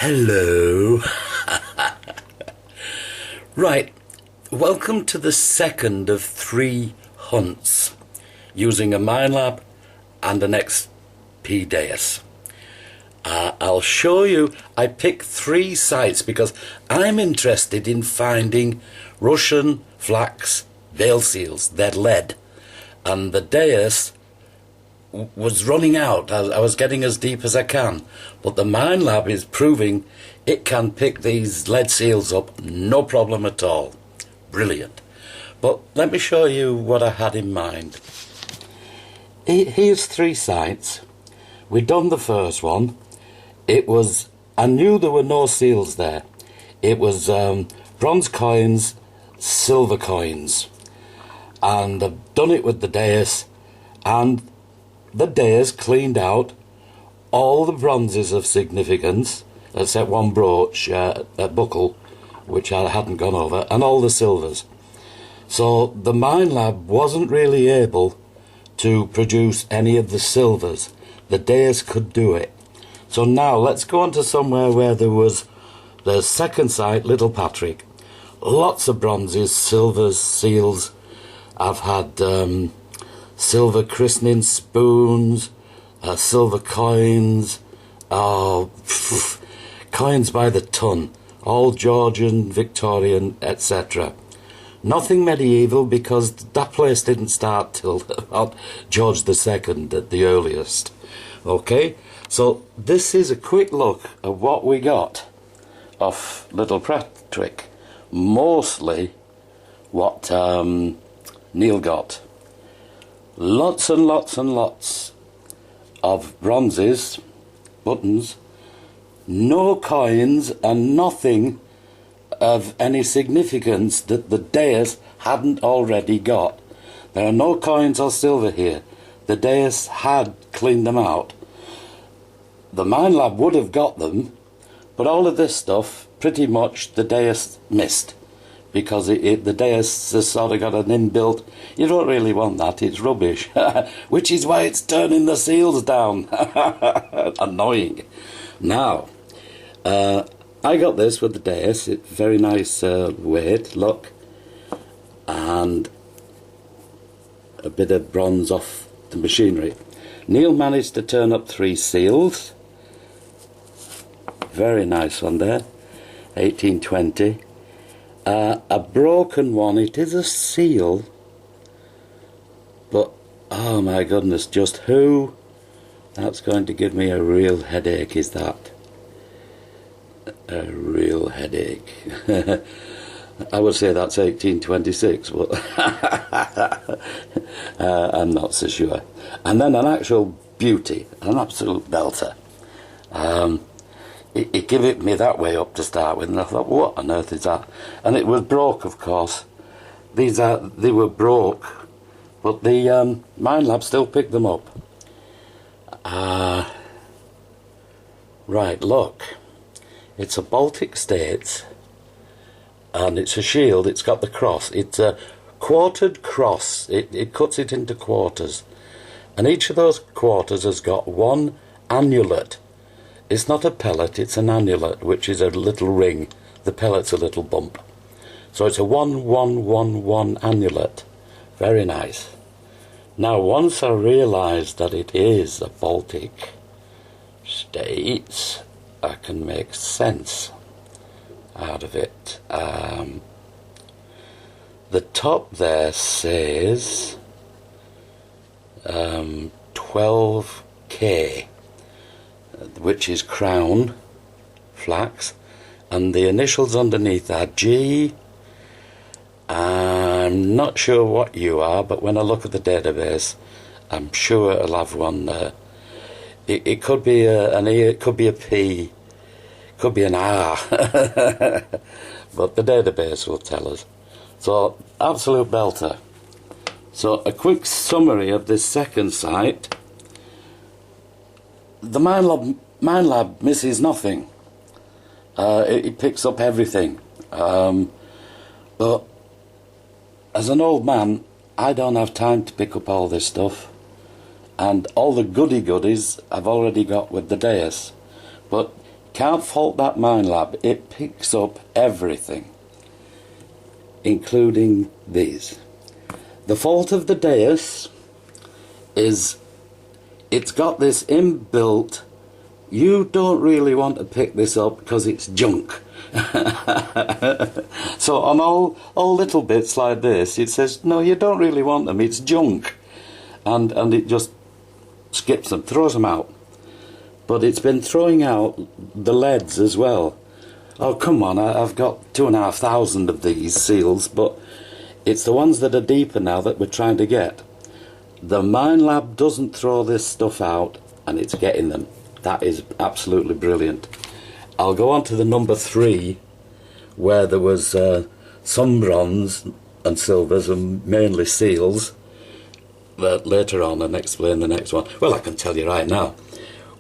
Hello. Right, welcome to the second of 3 hunts using a Minelab and an XP Deus. I'll show you. I picked 3 sites because I'm interested in finding Russian flax veil seals. They're lead, and the Deus was running out. I was getting as deep as I can, but the Minelab is proving it can pick these lead seals up, no problem at all. Brilliant. But let me show you what I had in mind. Here's 3 sites. We'd done the first one. It was, I knew there were no seals there. It was bronze coins, silver coins, and I've done it with the Deus, and the Deus cleaned out all the bronzes of significance, except one brooch, a buckle, which I hadn't gone over, and all the silvers. So the Minelab wasn't really able to produce any of the silvers. The Deus could do it. So now let's go on to somewhere where there was the second site, Little Patrick. Lots of bronzes, silvers, seals. I've had silver christening spoons, silver coins, coins by the ton, all Georgian, Victorian, etc. Nothing medieval because that place didn't start till about George II at the earliest. Okay, so this is a quick look at what we got off Little Patrick. Mostly what Neil got. Lots and lots and lots of bronzes, buttons, no coins and nothing of any significance that the Deus hadn't already got. There are no coins or silver here. The Deus had cleaned them out. The Minelab would have got them, but all of this stuff pretty much the Deus missed, because the Deus has sort of got an inbuilt, you don't really want that, it's rubbish, which is why it's turning the seals down. Annoying. Now, I got this with the Deus. It's very nice weight, look, and a bit of bronze off the machinery. Neil managed to turn up 3 seals. Very nice one there, 1820. A broken one, it is a seal, but oh my goodness, just who? That's going to give me a real headache, is that? A real headache. I would say that's 1826, but I'm not so sure. And then an actual beauty, an absolute belter. It gave it me that way up to start with, and I thought, what on earth is that? And it was broke, of course. They were broke, but the Minelab still picked them up. Right, look. It's a Baltic States, and it's a shield. It's got the cross. It's a quartered cross. It cuts it into quarters, and each of those quarters has got one annulet. It's not a pellet, it's an annulet, which is a little ring. The pellet's a little bump. So it's a 1-1-1-1 annulet. Very nice. Now, once I realised that it is a Baltic States, I can make sense out of it. The top there says 12K, which is crown flax, and the initials underneath are G. I'm not sure what you are, but when I look at the database, I'm sure it'll have one there. It could be an E, it could be a P, it could be an R, but the database will tell us. So, absolute belter. So, a quick summary of this second site. The Minelab misses nothing. It picks up everything. But as an old man, I don't have time to pick up all this stuff. And all the goodies I've already got with the Deus. But Can't fault that Minelab. It picks up everything, including these. The fault of the Deus is it's got this inbuilt, you don't really want to pick this up because it's junk. So on all little bits like this, it says, no, you don't really want them, it's junk. And it just skips them, throws them out. But it's been throwing out the leads as well. Oh, come on, I've got 2,500 of these seals, but it's the ones that are deeper now that we're trying to get. The Minelab doesn't throw this stuff out, and it's getting them. That is absolutely brilliant. I'll go on to the number 3, where there was some bronze and silvers and mainly seals, that later on and explain the next one. Well, I can tell you right now.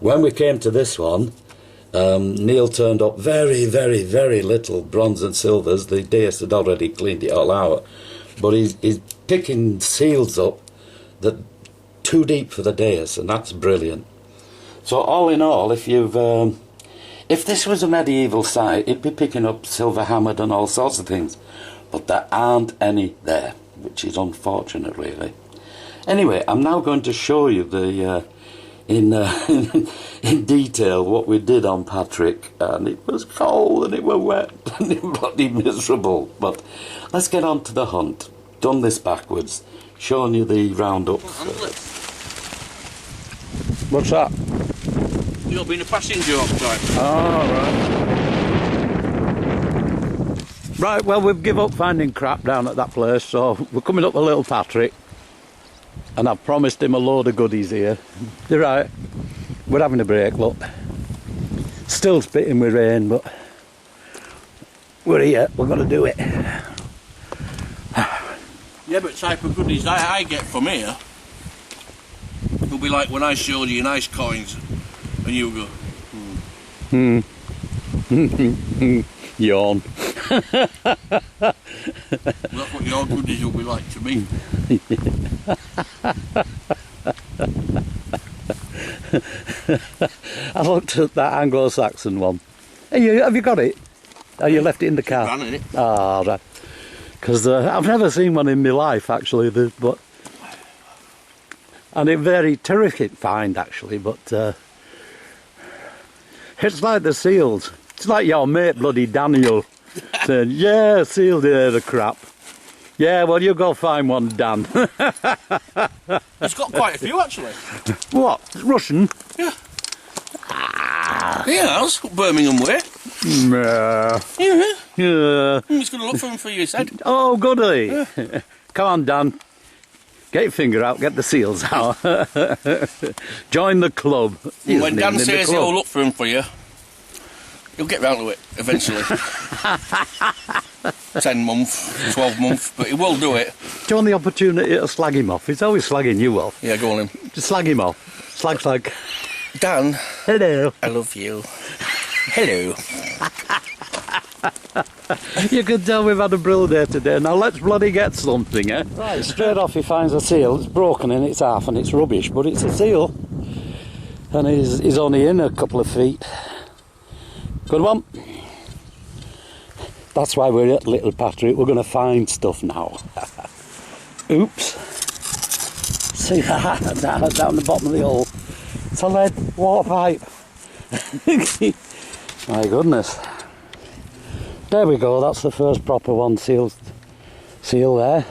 When we came to this one, Neil turned up very, very, very little bronze and silvers. The Deus had already cleaned it all out. But he's picking seals up that too deep for the Deus, and that's brilliant. So all in all, if this was a medieval site, it'd be picking up silver hammered and all sorts of things. But there aren't any there, which is unfortunate, really. Anyway, I'm now going to show you the in detail what we did on Patrick, and it was cold and it was wet and it was bloody miserable. But let's get on to the hunt. Done this backwards, showing you the roundup. What's that? You've been a passenger outside. Oh, right. Right, well, we've given up finding crap down at that place, so we're coming up with little Patrick. And I've promised him a load of goodies here. You're right. We're having a break, look. Still spitting with rain, but we're here. We're going to do it. Yeah, but type of goodies I get from here will be like when I showed you nice coins and you go, Yawn. That's what your goodies will be like to me. I looked at that Anglo-Saxon one. Have you got it? Oh, you left it in the car? Ran in it. Ah, right. Because I've never seen one in my life, actually. But and a very terrific find, actually. But it's like the seals. It's like your mate, bloody Daniel, saying, "Yeah, seals, they're the crap." Yeah, well, you go find one, Dan. It's got quite a few, actually. What? Russian? Yeah. He has, Birmingham way. Yeah. Yeah. He's going to look for him for you, he said. Oh, goody. Yeah. Come on, Dan. Get your finger out, get the seals out. Join the club. When Dan says he'll look for him for you, you'll get round to it eventually. 10 months, 12 months, but he will do it. Do you want the opportunity to slag him off? He's always slagging you off. Yeah, go on him. Just slag him off. Slag, slag. Dan. Hello. I love you. Hello. You can tell we've had a brill day today. Now let's bloody get something, eh? Right, straight off he finds a seal. It's broken in its half and it's rubbish, but it's a seal. And he's only in a couple of feet. Good one. That's why we're at Little Patrick. We're going to find stuff now. Oops. See that? Down the bottom of the hole. It's a lead water pipe. My goodness. There we go. That's the first proper one seal there.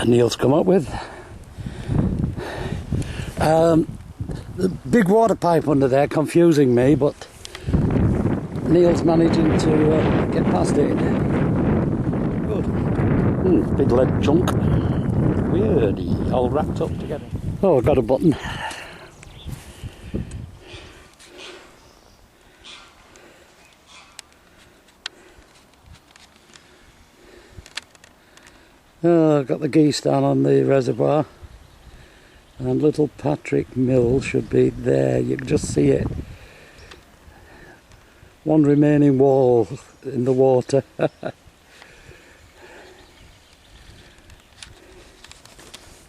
Neil's come up with. The big water pipe under there confusing me, but Neil's managing to get past it. Good. Big lead chunk. Weirdy, all wrapped up together. Oh, I've got a button. Oh, I've got the geese down on the reservoir. And Little Patrick Mill should be there. You can just see it. One remaining wall in the water.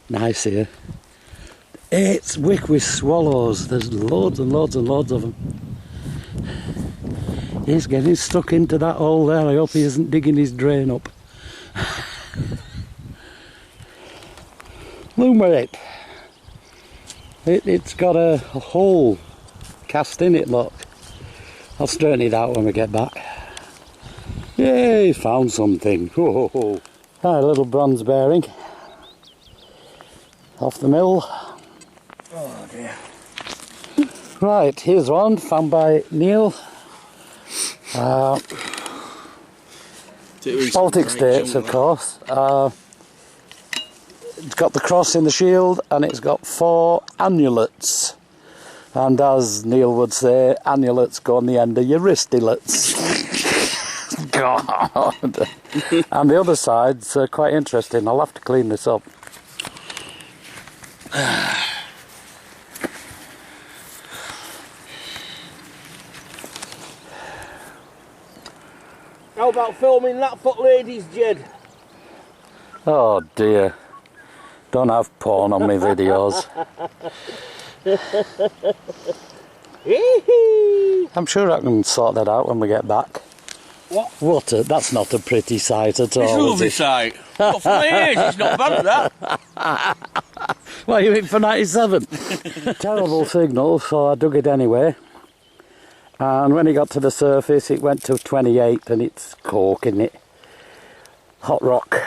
Nice here. It's wick with swallows. There's loads and loads and loads of them. He's getting stuck into that hole there. I hope he isn't digging his drain up. Loom with it. It's got a hole cast in it, look. I'll straighten it out when we get back. Yay, found something. Whoa. Ah, a little bronze bearing. Off the mill. Oh dear. Right, here's one found by Neil. Baltic States, of course. It's got the cross in the shield and it's got 4 annulets. And as Neil would say, annulets go on the end of your wristilets. God! And the other side's quite interesting. I'll have to clean this up. How about filming that foot ladies, Jed? Oh dear. Don't have porn on my videos. I'm sure I can sort that out when we get back. What? That's not a pretty sight at all. It's a lovely sight. Not for my age, it's not bad at that. What, you in for 97? Terrible signal, so I dug it anyway. And when it got to the surface, it went to 28 and it's cork in it. Hot rock.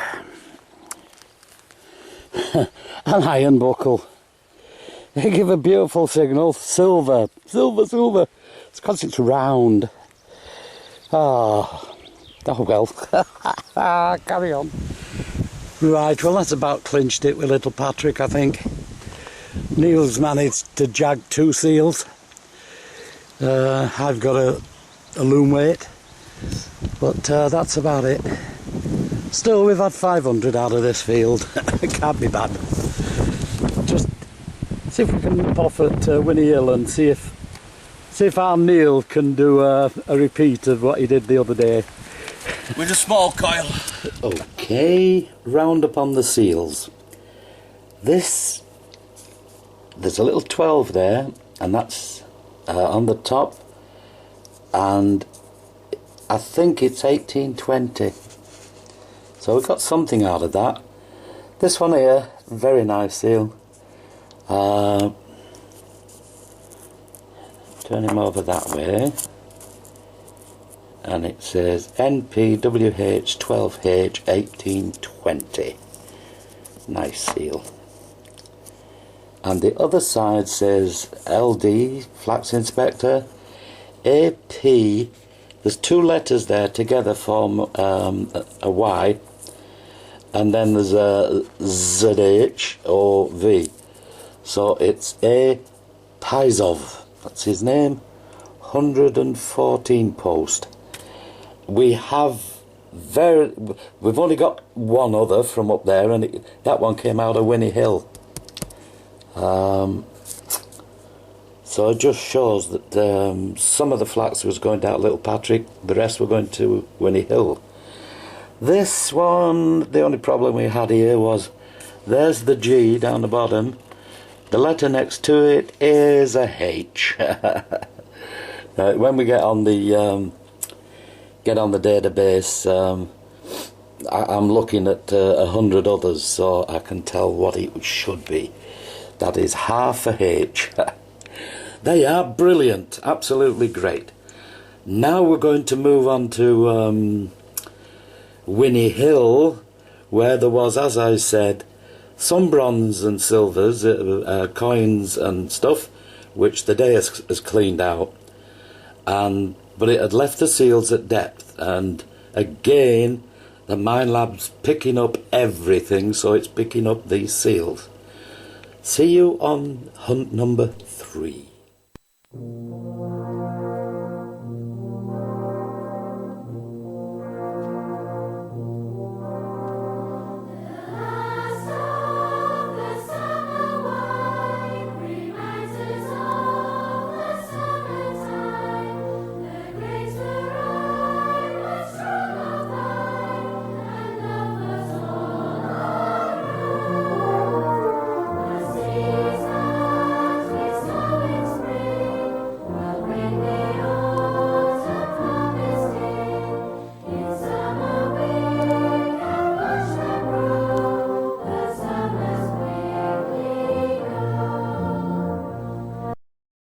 An iron buckle. They give a beautiful signal. Silver. Silver, silver. It's because it's round. Oh well. Carry on. Right, well that's about clinched it with little Patrick, I think. Neil's managed to jag 2 seals. I've got a loom weight, but that's about it. Still, we've had 500 out of this field. It can't be bad. Just see if we can pop at Winnie Hill and see if our Neil can do a repeat of what he did the other day. With a small coil. Okay, round up on the seals. There's a little 12 there, and that's on the top, and I think it's 1820. So we got something out of that. This one here, very nice seal. Turn him over that way. And it says NPWH 12H 1820. Nice seal. And the other side says LD, Flax Inspector, AP. There's 2 letters there together form a Y. And then there's a ZH or V. So it's A. Pizov. That's his name. 114 post. We've only got one other from up there, and that one came out of Winnie Hill. So it just shows that some of the flax was going down Little Patrick, the rest were going to Winnie Hill. This one, the only problem we had here was there's the G down the bottom. The letter next to it is a H. When we get on the database, I'm looking at 100 others, so I can tell what it should be. That is half a H. They are brilliant, absolutely great. Now we're going to move on to Winnie Hill, where there was, as I said, some bronze and silvers, coins and stuff, which the day has cleaned out. But it had left the seals at depth, and again the Minelab's picking up everything, so it's picking up these seals. See you on hunt number 3.